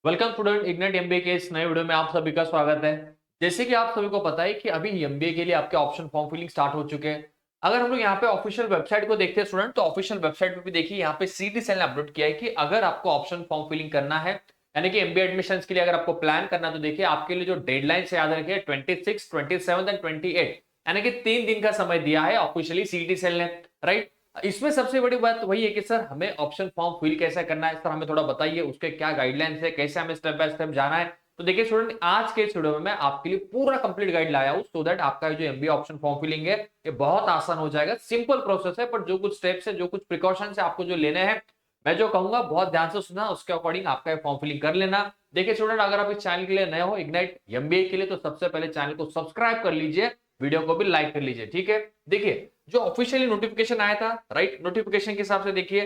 Welcome student, ignite MBA के इस नए वीडियो में आप सभी का स्वागत है। जैसे कि आप सभी को पता है कि अभी एमबीए के लिए आपके ऑप्शन फॉर्म फिलिंग स्टार्ट हो चुके हैं। अगर हम लोग यहाँ पे ऑफिशियल वेबसाइट को देखते हैं स्टूडेंट, तो ऑफिशियल वेबसाइट पे भी देखिए यहाँ पे सीटी सेल ने अपलोड किया है कि अगर आपको ऑप्शन फॉर्म फिलिंग करना है, यानी कि एमबीए एडमिशन के लिए अगर आपको प्लान करना है, तो देखिए आपके लिए जो डेडलाइन से याद रखिए 26, 27 एंड 28, यानी कि 3 दिन का समय दिया है ऑफिशियली सीटी सेल ने। राइट, इसमें सबसे बड़ी बात वही है कि सर हमें ऑप्शन फॉर्म फिल कैसे करना है, सर हमें थोड़ा बताइए उसके क्या गाइडलाइंस है, कैसे हमें स्टेप बाय स्टेप जाना है। तो देखिए स्टूडेंट, आज के इस वीडियो में मैं आपके लिए पूरा कंप्लीट गाइड लाया हूं, सो दैट आपका जो एमबीए ऑप्शन फॉर्म फिलिंग है ये बहुत आसान हो जाएगा। सिंपल प्रोसेस है, पर जो कुछ स्टेप्स है, जो कुछ प्रिकॉशंस है आपको जो लेने हैं, मैं जो कहूंगा बहुत ध्यान से सुना, उसके अकॉर्डिंग आपका फॉर्म फिलिंग कर लेना। देखिए स्टूडेंट, अगर आप इस चैनल के लिए नए हो इग्नाइट एमबीए के लिए, तो सबसे पहले चैनल को सब्सक्राइब कर लीजिए, वीडियो को भी लाइक कर लीजिए, ठीक है। देखिए जो ऑफिशियली नोटिफिकेशन आया था, राइट, नोटिफिकेशन के हिसाब से देखिए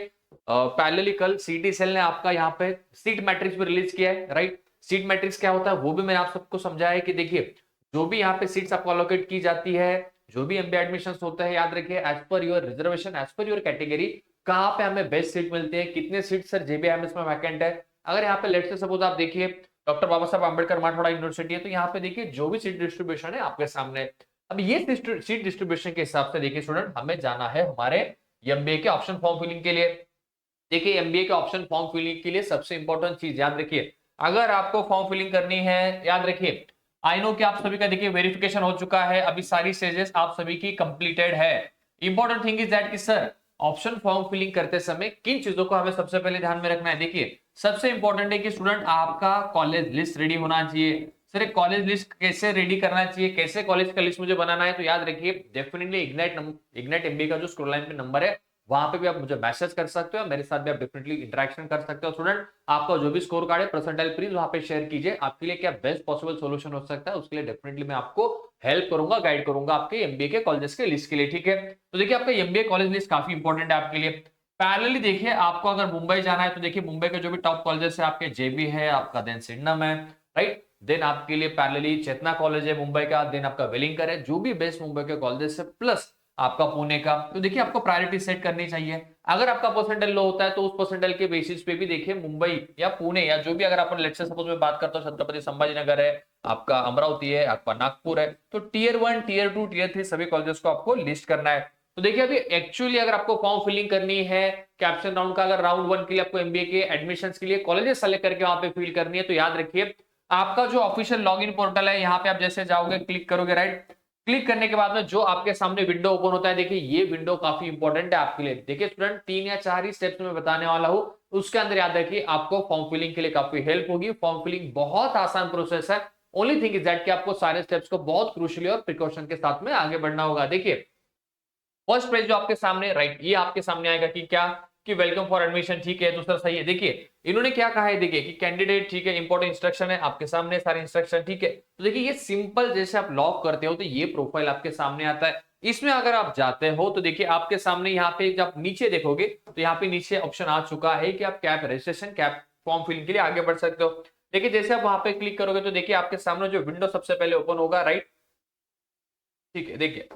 पैरेलली कल सीटी सेल ने आपका यहाँ पे सीट मैट्रिक्स भी रिलीज किया है। राइट, सीट मैट्रिक्स क्या होता है वो भी मैंने आप सबको समझाया है कि देखिए जो भी यहाँ पे सीट्स आपको अलोकेट की जाती है, जो भी एमबीए एडमिशन होते हैं, याद रखिए as per your reservation, as per your category, कहाँ पे हमें बेस्ट सीट मिलती है, कितने सीट सर जेबीएमएस में वैकेंट है। अगर यहाँ पे लेट से सपोज आप देखिए डॉक्टर बाबा साहब अम्बेडकर मराठवाड़ा यूनिवर्सिटी है, तो यहाँ पे देखिए जो भी सीट डिस्ट्रीब्यूशन है आपके सामने। अब ये सीट डिस्ट्रीब्यूशन के हिसाब से देखिए स्टूडेंट, हमें जाना है हमारे एमबीए के ऑप्शन फॉर्म फिलिंग के लिए। देखिए एमबीए के ऑप्शन फॉर्म फिलिंग के लिए सबसे इंपॉर्टेंट चीज याद रखिए, अगर आपको फॉर्म फिलिंग करनी है, याद रखिए आई नो कि आप सभी का देखिए वेरिफिकेशन हो चुका है, अभी सारी स्टेजेस आप सभी की कंप्लीटेड है। इंपॉर्टेंट थिंग इज दैट कि सर ऑप्शन फॉर्म फिलिंग करते समय किन चीजों को हमें सबसे पहले ध्यान में रखना है। देखिए सबसे इंपॉर्टेंट है कि स्टूडेंट आपका कॉलेज लिस्ट रेडी होना चाहिए। सर एक कॉलेज लिस्ट कैसे रेडी करना चाहिए, कैसे कॉलेज का लिस्ट मुझे बनाना है, तो याद रखिए डेफिनेटली इग्नाइट एमबीए का जो स्क्रॉल लाइन पे नंबर है, वहां पे भी आप मुझे मैसेज कर सकते हो, मेरे साथ भी आप डेफिनेटली इंटरेक्शन कर सकते हो। स्टूडेंट आपका जो भी स्कोर कार्ड है परसेंटाइल प्लीज वहां पे शेयर कीजिए, आपके लिए क्या बेस्ट पॉसिबल सॉल्यूशन हो सकता है, उसके लिए डेफिनेटली मैं आपको हेल्प करूंगा, गाइड करूंगा आपके एमबीए के कॉलेजेस के लिस्ट के लिए, ठीक है। तो देखिए आपका एमबीए कॉलेज लिस्ट काफी इंपॉर्टेंट है आपके लिए। पैरेलली देखिए आपको अगर मुंबई जाना है, तो देखिए मुंबई के जो भी टॉप कॉलेजेस है, आपके जेबी है, आपका देन सिडनम है, राइट, देन आपके लिए पैरेलली चेतना कॉलेज है मुंबई का, देन आपका वेलिंगकर है, जो भी बेस्ट मुंबई के कॉलेजेस है, प्लस आपका पुणे का। तो देखिए आपको प्रायोरिटी सेट करनी चाहिए। अगर आपका परसेंटाइल लो होता है, तो उस परसेंटाइल के बेसिस पे भी देखिए मुंबई या पुणे या जो भी, अगर अपन लेट्स से सपोज मैं बात करता हूँ छत्रपति संभाजी नगर है, आपका अमरावती है, आपका नागपुर है, तो टीयर 1, टीयर 2, टीयर 3 सभी कॉलेजेस को आपको लिस्ट करना है। तो देखिए अभी एक्चुअली अगर आपको फॉर्म फिलिंग करनी है कैप्शन राउंड का, अगर राउंड 1 के लिए आपको एमबीए के एडमिशंस के लिए कॉलेजेस सेलेक्ट करके वहां पे फिल करनी है, तो याद रखिए आपका जो ऑफिशियल लॉगिन पोर्टल है, यहाँ पे आप जैसे जाओगे क्लिक करोगे, राइट, क्लिक करने के बाद में जो आपके सामने विंडो ओपन होता है, देखिए ये विंडो काफी इंपॉर्टेंट है आपके लिए। देखिए स्टूडेंट 3 या 4 ही स्टेप्स में बताने वाला हूं, उसके अंदर याद रखिए आपको फॉर्म फिलिंग के लिए काफी हेल्प होगी। फॉर्म फिलिंग बहुत आसान प्रोसेस है, ओनली थिंग इज दैट कि आपको सारे स्टेप्स को बहुत क्रूशियली और प्रिकॉशन के साथ में आगे बढ़ना होगा। देखिए फर्स्ट पेज जो आपके सामने, राइट, ये आपके सामने आएगा कि क्या, कि वेलकम फॉर एडमिशन, ठीक है, दूसरा सही है। देखिए इन्होंने क्या कहा है, देखिए कि कैंडिडेट, ठीक है, इंपॉर्टेंट इंस्ट्रक्शन है आपके सामने, सारे इंस्ट्रक्शन, ठीक है। तो देखिए ये सिंपल जैसे आप लॉक करते हो तो ये प्रोफाइल आपके सामने आता है। इसमें अगर आप जाते हो तो देखिए आपके सामने यहाँ पे जब नीचे देखोगे, तो यहाँ पे नीचे ऑप्शन आ चुका है कि आप CAP registration, CAP form filling के लिए आगे बढ़ सकते हो। देखिए जैसे आप वहां पे क्लिक करोगे, तो देखिए आपके सामने जो विंडो सबसे पहले ओपन होगा, राइट, ठीक है, देखिए,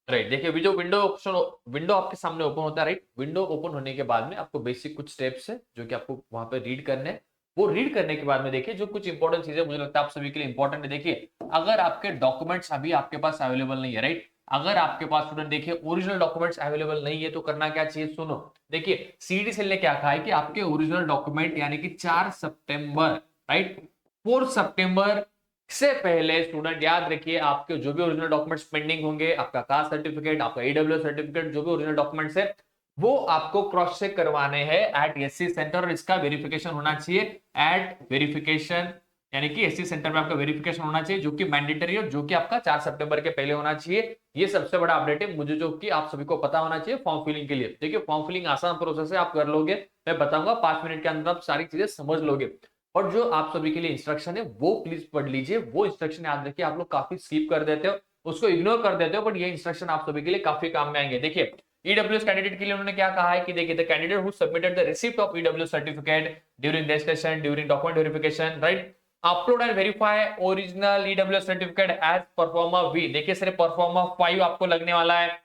राइट, देखिए जो विंडो ऑप्शन, विंडो आपके सामने ओपन होता है, राइट, विंडो ओपन होने के बाद में आपको बेसिक कुछ स्टेप्स है जो कि आपको वहां पे रीड करने हैं। वो रीड करने के बाद में देखिए जो कुछ इंपॉर्टेंट चीजें मुझे लगता है आप सभी के लिए इंपॉर्टेंट है। देखिए अगर आपके डॉक्यूमेंट्स अभी आपके पास अवेलेबल नहीं है, राइट, अगर आपके पास स्टूडेंट देखिए ओरिजिनल डॉक्यूमेंट्स अवेलेबल नहीं है, तो करना क्या चाहिए, सुनो। देखिए सीडी सेल ने क्या कहा है कि आपके ओरिजिनल डॉक्यूमेंट यानी कि 4 सितंबर, राइट, 4 सितंबर से पहले स्टूडेंट याद रखिए आपके जो भी ओरिजिनल डॉक्यूमेंट्स पेंडिंग होंगे, आपका कास्ट सर्टिफिकेट, आपका ईडब्ल्यू सर्टिफिकेट, जो भी ओरिजिनल डॉक्यूमेंट्स है, वो आपको क्रॉस चेक करवाने हैं एट एससी सेंटर, और इसका वेरिफिकेशन होना चाहिए एट वेरिफिकेशन, यानी कि एससी सेंटर में आपका वेरिफिकेशन होना चाहिए, जो कि मैंडेटरी है, जो कि आपका 4 सितंबर के पहले होना चाहिए। ये सबसे बड़ा अपडेट है मुझे, जो कि आप सभी को पता होना चाहिए फॉर्म फिलिंग के लिए। देखिए फॉर्म फिलिंग आसान प्रोसेस है, आप कर लोगे, मैं बताऊंगा 5 मिनट के अंदर आप सारी चीजें समझ लोगे। और जो आप सभी के लिए इंस्ट्रक्शन है वो प्लीज पढ़ लीजिए, वो इंस्ट्रक्शन याद रखिए, आप लोग काफी स्किप कर देते हो, उसको इग्नोर कर देते हो, बट ये इंस्ट्रक्शन आप सभी के लिए काफी काम में आएंगे। देखिए ईडब्ल्यूएस कैंडिडेट के लिए उन्होंने क्या कहा है कि देखिए the candidate who submitted the receipt of EW certificate during registration, during document verification, right, upload and verify original EW certificate as proforma V. देखिए सर परफॉर्मा 5 आपको लगने वाला है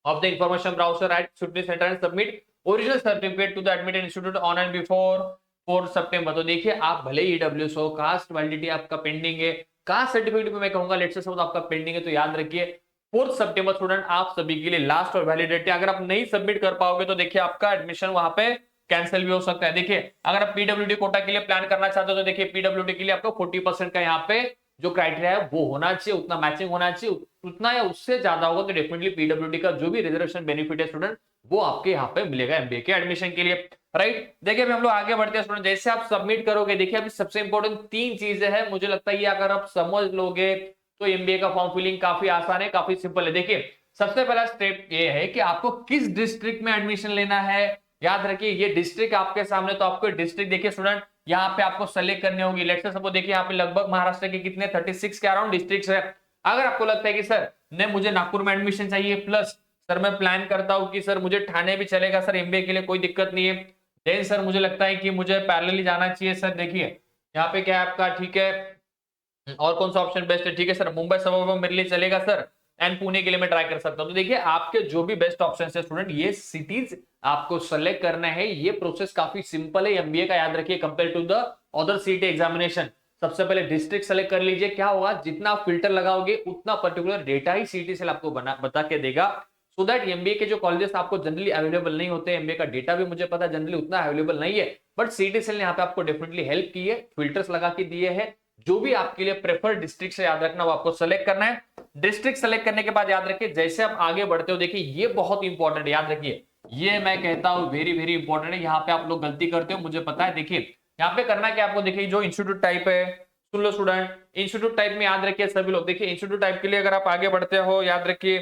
of the information browser at scrutiny center and submit original certificate to the admitted institute on and before 4 सितंबर। तो देखिए आप भले ही EWS हो, कास्ट वैलिडिटी आपका पेंडिंग है, कास्ट सर्टिफिकेट पे मैं कहूंगा लेट्स से सपोज आपका पेंडिंग है, तो याद रखिए 4 सितंबर स्टूडेंट आप सभी के लिए लास्ट और वैलिड डेट है। अगर आप नहीं सबमिट कर पाओगे तो देखिए आपका एडमिशन वहां पे कैंसिल भी हो सकता है। देखिए अगर आप पीडब्ल्यूडी कोटा के लिए प्लान करना चाहते हो तो देखिए पीडब्ल्यूडी के लिए आपको 40% का यहाँ पे जो क्राइटेरिया है वो होना चाहिए, उतना मैचिंग होना चाहिए, उतना या उससे ज्यादा होगा तो डेफिनेटली पीडब्ल्यूडी का जो भी रिजर्वेशन बेनिफिट है स्टूडेंट वो आपके यहाँ पे मिलेगा एमबीए के एडमिशन के लिए, राइट। देखिए अभी हम लोग आगे बढ़ते हैं स्टूडेंट, जैसे आप सबमिट करोगे देखिए अभी सबसे इंपॉर्टेंट 3 चीजें हैं, मुझे लगता है ये अगर आप समझ लोगे तो एमबीए का फॉर्म फिलिंग काफी आसान है, काफी सिंपल है। देखिए सबसे पहला स्टेप ये है कि आपको किस डिस्ट्रिक्ट में एडमिशन लेना है। याद रखिए ये डिस्ट्रिक्ट आपके सामने, तो आपको डिस्ट्रिक्ट देखिए स्टूडेंट यहाँ पे आपको सेलेक्ट करनी होगी। लेट्स से सपोज देखिए यहाँ पे लगभग महाराष्ट्र के कितने 36 के अराउंड डिस्ट्रिक्ट्स है। अगर आपको लगता है कि सर ने मुझे नागपुर में एडमिशन चाहिए, प्लस सर मैं प्लान करता हूँ कि सर मुझे ठाणे भी चलेगा सर एमबीए के लिए, कोई दिक्कत नहीं है। देन सर मुझे लगता है कि मुझे पैरेलली जाना चाहिए सर, देखिए यहाँ पे क्या है आपका, ठीक है और कौन सा ऑप्शन बेस्ट है, ठीक है सर मुंबई सबअर्ब मेरे लिए चलेगा सर, एंड पुणे के लिए मैं ट्राई कर सकता हूं। तो देखिए आपके जो भी बेस्ट ऑप्शन है स्टूडेंट ये सिटीज आपको सेलेक्ट करना है। ये प्रोसेस काफी सिंपल है एमबीए का, याद रखिए कंपेयर टू द अदर सीटी एग्जामिनेशन। सबसे पहले डिस्ट्रिक्ट सेलेक्ट कर लीजिए, क्या होगा जितना फिल्टर लगाओगे उतना पर्टिकुलर डेटा ही सीटी सेल आपको बता के देगा, सो दैट एमबीए के जो कॉलेजेस आपको जनरली अवेलेबल नहीं होते, एमबीए का डेटा भी मुझे पता जनरली उतना अवेलेबल नहीं है, बट सीटी सेल ने यहाँ पे आपको डेफिनेटली हेल्प की है, फिल्टर्स लगा के दिए हैं। जो भी आपके लिए प्रेफर्ड डिस्ट्रिक्ट से याद रखना वो आपको सेलेक्ट करना है। डिस्ट्रिक्ट सेलेक्ट करने के बाद याद रखिए जैसे आप आगे बढ़ते हो देखिए ये बहुत इंपॉर्टेंट है, याद रखिए ये मैं कहता हूं वेरी वेरी इंपॉर्टेंट है। यहाँ पे आप लोग गलती करते हो मुझे पता है। देखिए यहाँ पे करना क्या आपको, देखिए जो इंस्टीट्यूट टाइप है, सुन लो स्टूडेंट, इंस्टीट्यूट टाइप में याद रखिए सभी लोग, देखिए इंस्टीट्यूट टाइप के लिए अगर आप आगे बढ़ते हो याद रखिए,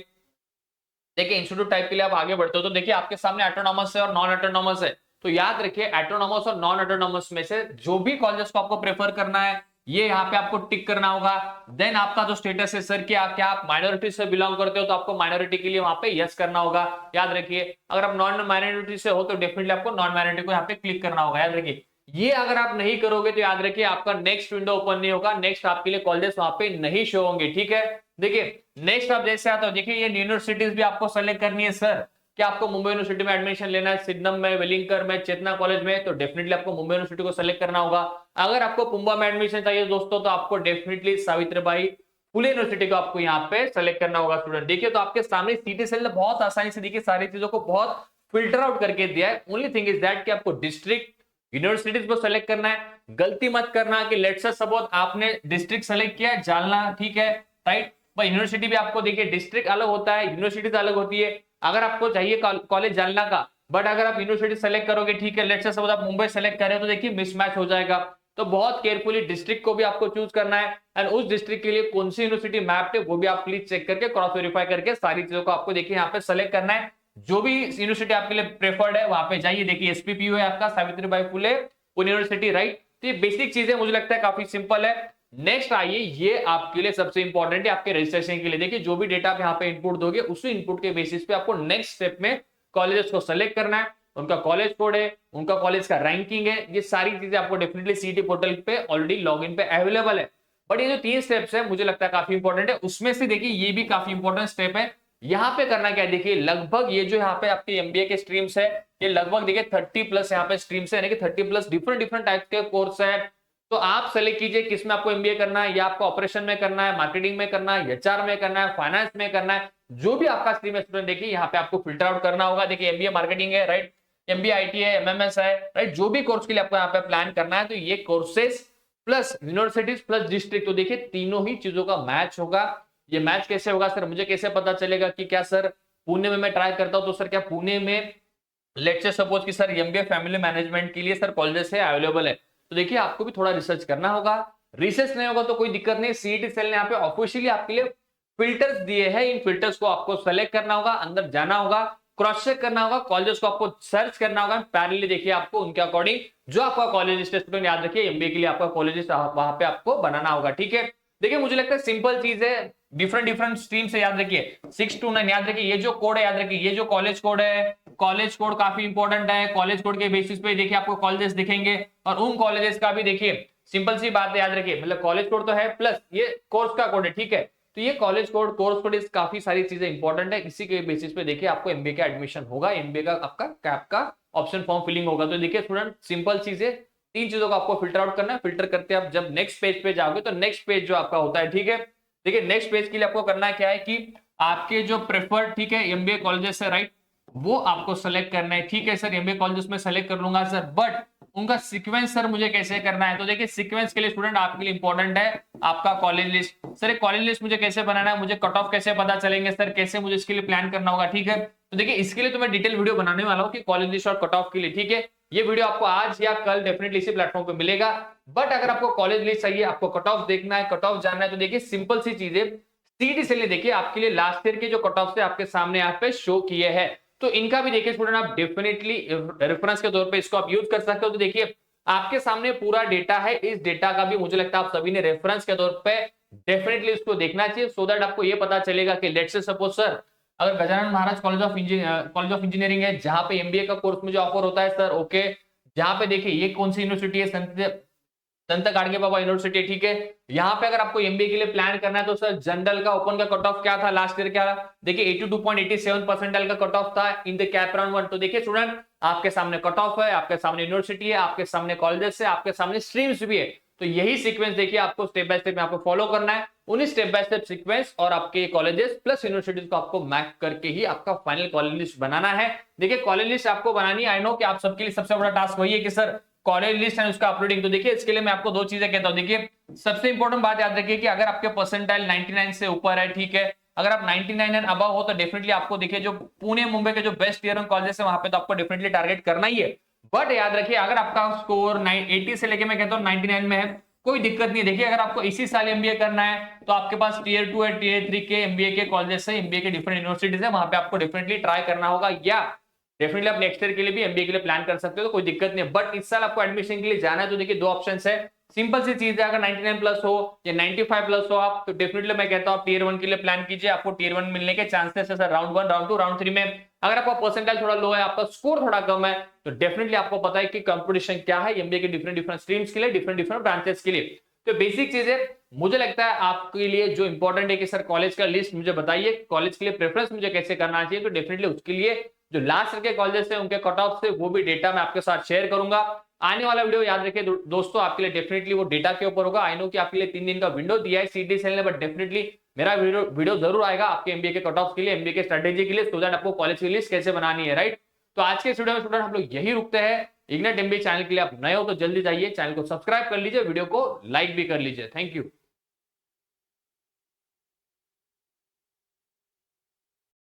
देखिए इंस्टीट्यूट टाइप के लिए आप आगे बढ़ते हो तो देखिए आपके सामने ऑटोनॉमस है और नॉन ऑटोनॉमस है। तो याद रखिए ऑटोनॉमस और नॉन ऑटोनॉमस में से जो भी कॉलेजेस को आपको प्रेफर करना है ये यहाँ पे आपको टिक करना होगा। देन आपका जो स्टेटस है सर क्या क्या आप माइनॉरिटी से बिलोंग करते हो तो आपको माइनॉरिटी के लिए वहां पे यस करना होगा। याद रखिए अगर आप नॉन माइनॉरिटी से हो तो डेफिनेटली आपको नॉन माइनॉरिटी को यहाँ पे क्लिक करना होगा। याद रखिए ये अगर आप नहीं करोगे तो याद रखिए आपका नेक्स्ट विंडो ओपन नहीं होगा, नेक्स्ट आपके लिए कॉलेजेस वहां पे नहीं शो होंगे, ठीक है। देखिए नेक्स्ट आप जैसे आता हो, देखिए ये यूनिवर्सिटीज भी आपको सेलेक्ट करनी है सर, क्या आपको मुंबई यूनिवर्सिटी में एडमिशन लेना है, सिडनम में, वेलिंगकर में, चेतना कॉलेज में, तो डेफिनेटली आपको मुंबई यूनिवर्सिटी को सेलेक्ट करना होगा। अगर आपको पुंबा में एडमिशन चाहिए दोस्तों तो आपको डेफिनेटली सावित्रीबाई फुले यूनिवर्सिटी को आपको यहाँ पे सेलेक्ट करना होगा स्टूडेंट। देखिए तो आपके सामने सीटी सेल ने बहुत आसानी से देखिए सारी चीजों को बहुत फिल्टर आउट करके दिया है। ओनली थिंग इज दैट कि आपको डिस्ट्रिक्ट यूनिवर्सिटीज को सेलेक्ट करना है। गलती मत करना कि लेट्स से सपोज आपने डिस्ट्रिक्ट सेलेक्ट किया जालना, ठीक है राइट, पर यूनिवर्सिटी भी आपको देखिए डिस्ट्रिक्ट अलग होता है, यूनिवर्सिटीज अलग होती है। अगर आपको चाहिए कॉलेज जालना का, बट अगर आप यूनिवर्सिटी सेलेक्ट करोगे, ठीक है लेट्स से सपोज आप मुंबई सेलेक्ट कर रहे हो तो देखिए मिसमैच हो जाएगा। तो बहुत केयरफुली डिस्ट्रिक्ट को भी आपको चूज करना है एंड उस डिस्ट्रिक्ट के लिए कौन सी यूनिवर्सिटी मैप्ड है वो भी आप प्लीज चेक करके क्रॉस वेरीफाई करके सारी चीजों को आपको देखिए यहाँ पे सेलेक्ट करना है। जो भी यूनिवर्सिटी आपके लिए प्रेफर्ड है वहां पे जाइए, देखिए एसपीपीयू है आपका सावित्रीबाई फुले यूनिवर्सिटी, राइट। तो ये बेसिक चीजें मुझे लगता है काफी सिंपल है। नेक्स्ट आइए ये आपके लिए सबसे इंपॉर्टेंट है आपके रजिस्ट्रेशन के लिए। देखिए जो भी डेटा आप यहाँ पे इनपुट दोगे उसी इनपुट के बेसिस पे आपको नेक्स्ट स्टेप में कॉलेजेस को सेलेक्ट करना है, उनका कॉलेज कोड है, उनका कॉलेज का रैंकिंग है, ये सारी चीजें आपको डेफिनेटली सीटी पोर्टल पे ऑलरेडी लॉगिन पे अवेलेबल है। बट ये जो 3 स्टेप्स है मुझे लगता है काफी इंपॉर्टेंट है, उसमें से देखिए ये भी काफी इंपॉर्टेंट स्टेप है। यहाँ पे करना क्या है, देखिए लगभग ये जो यहाँ पे आपके एमबीए के स्ट्रीम्स है ये लगभग देखिए 30+ यहाँ पे स्ट्रीम्स है, यानी कि 30+ डिफरेंट टाइप के कोर्स है। तो आप सेलेक्ट कीजिए किसमें आपको एमबीए करना है, या आपको ऑपरेशन में करना है, मार्केटिंग में करना है, एचआर में करना है, फाइनेंस में करना है, जो भी आपका स्ट्रीम है स्टूडेंट देखिए यहाँ पे आपको फिल्टर आउट करना होगा। देखिए एमबीए मार्केटिंग है राइट, एमबीए आईटी है, एमएमएस है राइट, जो भी कोर्स के लिए आपको यहाँ पे प्लान करना है तो ये courses plus universities plus district, तो देखिए तीनों ही चीजों का मैच होगा। ये मैच कैसे होगा सर, मुझे कैसे पता चलेगा कि क्या सर पुणे में मैं ट्राई करता हूं तो सर क्या पुणे में लेट्स से सपोज कि सर एमबीए फैमिली मैनेजमेंट के लिए सर कॉलेजेस है अवेलेबल है, तो देखिए आपको भी थोड़ा रिसर्च करना होगा। रिसर्च नहीं होगा तो कोई दिक्कत नहीं, सीईटी सेल ने यहाँ पे ऑफिशियली आपके लिए फिल्टर्स दिए हैं, इन फिल्टर्स को आपको सेलेक्ट करना होगा, अंदर जाना होगा, क्रॉस चेक करना होगा, कॉलेजेस को आपको सर्च करना होगा, पैरेलली देखिए आपको उनके अकॉर्डिंग जो आपका कॉलेज स्टूडेंट याद रखिए एमबीए के लिए आपका कॉलेज वहां पे आपको बनाना होगा, ठीक है। देखिए मुझे लगता है सिंपल चीज है, डिफरेंट स्ट्रीम से याद रखिए 629 याद रखिए, ये जो कोड है याद रखिए, ये जो कॉलेज कोड है, कॉलेज कोड काफी इंपॉर्टेंट है। कॉलेज कोड के बेसिस पे देखिए आपको कॉलेजेस दिखेंगे और उन कॉलेजेस का भी देखिए सिंपल सी बात है याद रखिए, मतलब कॉलेज कोड तो है प्लस ये कोर्स का कोड है, ठीक है। तो ये कॉलेज कोड कोर्स कोड काफी सारी चीजें इंपॉर्टेंट है, इसी के बेसिस पे देखिए आपको एमबीए का एडमिशन होगा, एमबीए का आपका कैप का ऑप्शन फॉर्म फिलिंग होगा। तो देखिए स्टूडेंट सिंपल चीज है, तीन चीजों को आपको फिल्टर आउट करना है। फिल्टर करते आप जब नेक्स्ट पेज पे जाओगे तो नेक्स्ट पेज जो आपका होता है, ठीक है, देखिए नेक्स्ट पेज के लिए आपको करना है क्या है कि आपके जो प्रेफर्ड, ठीक है, एमबीए कॉलेजेस है, राइट, वो आपको सेलेक्ट करना है। ठीक है सर, एमबीए कॉलेजेस में सेलेक्ट कर लूंगा सर, बट उनका सीक्वेंस सर मुझे कैसे करना है? तो देखिए सीक्वेंस के लिए स्टूडेंट आपके लिए इंपॉर्टेंट है आपका college list. Sir college list मुझे कैसे बनाना है, मुझे कट ऑफ कैसे पता चलेंगे सर, कैसे मुझे इसके लिए प्लान करना होगा, ठीक है। तो देखिए इसके लिए तो मैं डिटेल वीडियो बनाने वाला हूँ कि कॉलेज लिस्ट और कट ऑफ के लिए, ठीक है। ये वीडियो आपको आज या कल डेफिनेटली इसी प्लेटफॉर्म पे मिलेगा। बट अगर आपको कॉलेज लिस्ट चाहिए, आपको कट ऑफ देखना है, कट ऑफ जानना है, तो देखिए सिंपल सी चीजें सीटी से देखिए आपके लिए लास्ट ईयर के जो कट ऑफ से आपके सामने यहाँ पे शो किए हैं, तो इनका भी देखिए स्टूडेंट आप डेफिनेटली रेफरेंस के तौर पे इसको आप यूज कर सकते हो। तो देखिए आपके सामने पूरा डेटा है, इस डेटा का भी मुझे लगता है आप सभी ने रेफरेंस के तौर पे डेफिनेटली इसको देखना चाहिए, सो दैट आपको ये पता चलेगा कि लेट्स से सपोज सर अगर Gajanan Maharaj college of engineering है जहां पे एमबीए का कोर्स मुझे ऑफर होता है सर, ओके, जहां पे देखिए ये कौन सी यूनिवर्सिटी है, संत गाडगे बाबा यूनिवर्सिटी, ठीक है। यहाँ पे अगर आपको एमबीए के लिए प्लान करना है तो सर जनरल का ओपन का कट ऑफ क्या था लास्ट ईयर, क्या देखिए 82.87 परसेंटाइल का कट ऑफ था इन द कैप राउंड 1। तो देखिए स्टूडेंट आपके सामने कट ऑफ है, आपके सामने यूनिवर्सिटी है, आपके सामने कॉलेजेस है, आपके सामने स्ट्रीम्स भी है। तो यही सीक्वेंस देखिए आपको स्टेप बाय स्टेप यहाँ पे फॉलो करना है, उन्हीं स्टेप बाय स्टेप सीक्वेंस और आपके कॉलेजेस प्लस यूनिवर्सिटीज को आपको मैप करके ही आपका फाइनल कॉलेज लिस्ट बनाना है। देखिए कॉलेज लिस्ट आपको बनानी है, आई नो कि आप सबके लिए सबसे बड़ा टास्क वही है कि सर कॉलेज लिस्ट एंड उसका अपलोडिंग। तो देखिए इसके लिए मैं आपको दो चीजें कहता हूं। देखिए सबसे इंपॉर्टेंट बात याद रखिए कि अगर आपके परसेंटाइल 99 से ऊपर है, ठीक है, अगर आप 99 एंड अबव हो तो डेफिनेटली आपको देखिए जो पुणे मुंबई के जो बेस्ट ईयर कॉलेजेस है वहां पे तो आपको डेफिनेटली टारगेट करना ही है। बट याद रखिए अगर आपका स्कोर 80 से लेके मैं कहता हूँ 99 में है, कोई दिक्कत नहीं है। देखिए अगर आपको इसी साल एमबीए करना है तो आपके पास टीयर 2 है, टीयर 3 के एमबीए के कॉलेजेस है, एमबीए के डिफरेंट यूनिवर्सिटीज है, वहां पे आपको डेफिनेटली ट्राई करना होगा, या डेफिनेटली आप नेक्स्ट ईयर के लिए भी एमबीए के लिए प्लान कर सकते हो, तो कोई दिक्कत नहीं है। बट इस साल आपको एडमिशन के लिए जाना है तो देखिए दो ऑप्शंस है, सिंपल सी चीज है, अगर 99 प्लस हो या 95 प्लस हो आप, तो डेफिनेटली मैं कहता हूं आप टीयर 1 के लिए प्लान कीजिए, आपको टीयर 1 मिलने के चांसेस है सर राउंड 1, राउंड 2, राउंड 3 में। अगर आपका परसेंटाइल थोड़ा लो है, आपका स्कोर थोड़ा कम है, तो डेफिनेटली आपको पता है कि कंपटीशन क्या है एमबीए के डिफरेंट स्ट्रीम्स के लिए, डिफरेंट ब्रांचेस के लिए। तो बेसिक चीज है, मुझे लगता है आपके लिए जो इंपॉर्टेंट है कि सर कॉलेज का लिस्ट मुझे बताइए, कॉलेज के लिए प्रेफरेंस मुझे कैसे करना चाहिए, तो डेफिनेटली उसके लिए जो लास्ट ईयर के कॉलेजेस है उनके कट ऑफ से वो भी डेटा मैं आपके साथ शेयर करूंगा। आने वाला वीडियो याद रखिए दोस्तों आपके लिए डेफिनेटली वो डेटा के ऊपर होगा। आई नो कि आपके लिए 3 दिन का विंडो दिया है सीडी सेल ने, बट डेफिनेटली मेरा वीडियो जरूर आएगा आपके एमबीए के कट ऑफ के लिए, एमबीए के स्ट्रेटेजी के लिए, सो दैट आपको कॉलेज की लिस्ट कैसे बनानी है, राइट। तो आज के वीडियो में स्टूडेंट हम लोग यही रुकते हैं। इग्नाइट एमबीए चैनल के लिए आप नए हो तो जल्दी जाइए, चैनल को सब्सक्राइब कर लीजिए, वीडियो को लाइक भी कर लीजिए। Thank you.